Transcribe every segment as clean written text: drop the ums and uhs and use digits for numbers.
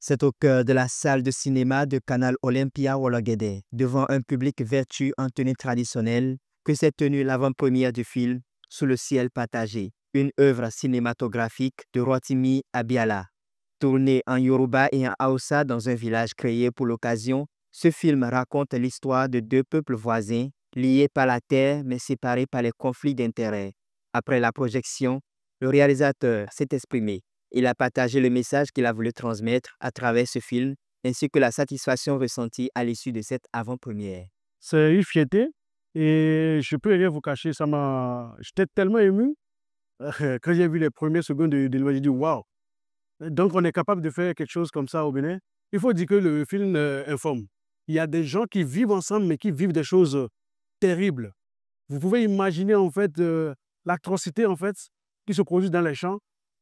C'est au cœur de la salle de cinéma de Canal Olympia Wologede, devant un public vertu en tenue traditionnelle, que s'est tenue l'avant-première du film Sous le ciel partagé, une œuvre cinématographique de Rotimi Abiala. Tourné en Yoruba et en Hausa dans un village créé pour l'occasion, ce film raconte l'histoire de deux peuples voisins, liés par la terre mais séparés par les conflits d'intérêts. Après la projection, le réalisateur s'est exprimé. Il a partagé le message qu'il a voulu transmettre à travers ce film, ainsi que la satisfaction ressentie à l'issue de cette avant-première. C'est une fierté et je peux rien vous cacher, j'étais tellement ému quand j'ai vu les premières secondes de l'image, j'ai dit waouh. Donc on est capable de faire quelque chose comme ça au Bénin. Il faut dire que le film informe. Il y a des gens qui vivent ensemble mais qui vivent des choses terribles. Vous pouvez imaginer en fait l'atrocité en fait qui se produit dans les champs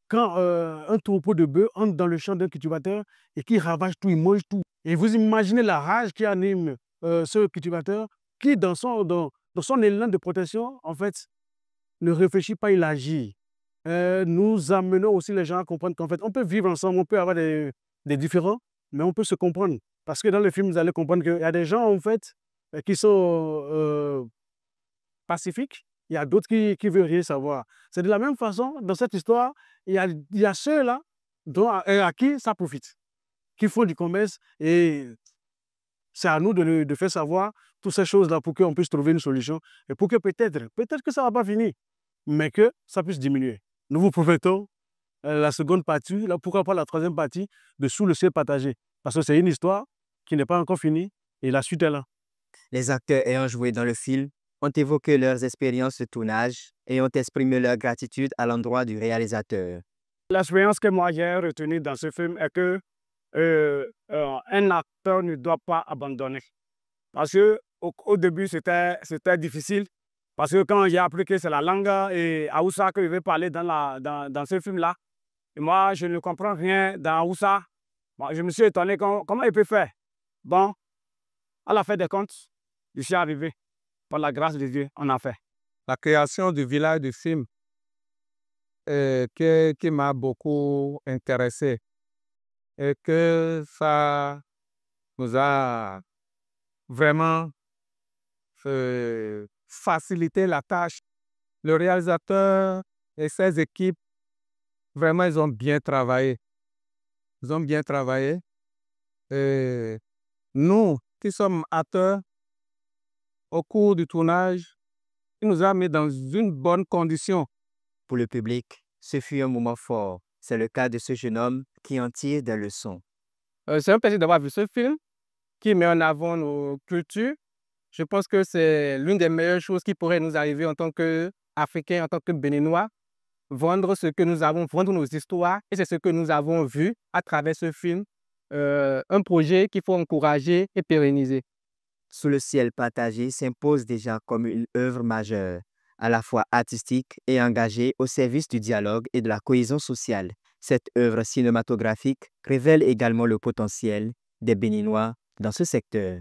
quand un troupeau de bœufs entre dans le champ d'un cultivateur et qui ravage tout, il mange tout. Et vous imaginez la rage qui anime ce cultivateur qui, dans son élan de protection, en fait, ne réfléchit pas, il agit. Nous amenons aussi les gens à comprendre qu'en fait, on peut vivre ensemble, on peut avoir des différends, mais on peut se comprendre. Parce que dans le film, vous allez comprendre qu'il y a des gens, en fait, qui sont pacifiques, il y a d'autres qui ne veulent rien savoir. C'est de la même façon, dans cette histoire, il y a ceux-là à qui ça profite, qui font du commerce, et c'est à nous de faire savoir toutes ces choses-là pour qu'on puisse trouver une solution et pour que peut-être que ça ne va pas finir, mais que ça puisse diminuer. Nous vous promettons la seconde partie, là, pourquoi pas la troisième partie de Sous le ciel partagé, parce que c'est une histoire qui n'est pas encore finie et la suite est là. Les acteurs ayant joué dans le film ont évoqué leurs expériences de tournage et ont exprimé leur gratitude à l'endroit du réalisateur. L'expérience que moi j'ai retenue dans ce film est que un acteur ne doit pas abandonner. Parce qu'au début, c'était difficile. Parce que quand j'ai appris que c'est la langue et Hausa que je vais parler dans ce film-là, et moi, je ne comprends rien dans Hausa. Bon, je me suis étonné comment il peut faire. Bon, à la fin des comptes, je suis arrivé. Par la grâce de Dieu, on a fait. La création du village du film qui m'a beaucoup intéressé et que ça nous a vraiment facilité la tâche. Le réalisateur et ses équipes, vraiment, ils ont bien travaillé. Ils ont bien travaillé. Et nous, qui sommes acteurs, au cours du tournage, il nous a mis dans une bonne condition. Pour le public, ce fut un moment fort. C'est le cas de ce jeune homme qui en tire des leçons. C'est un plaisir d'avoir vu ce film qui met en avant nos cultures. Je pense que c'est l'une des meilleures choses qui pourrait nous arriver en tant qu'Africains, en tant que Béninois, vendre ce que nous avons, vendre nos histoires. Et c'est ce que nous avons vu à travers ce film, un projet qu'il faut encourager et pérenniser. Sous le ciel partagé s'impose déjà comme une œuvre majeure, à la fois artistique et engagée au service du dialogue et de la cohésion sociale. Cette œuvre cinématographique révèle également le potentiel des Béninois dans ce secteur.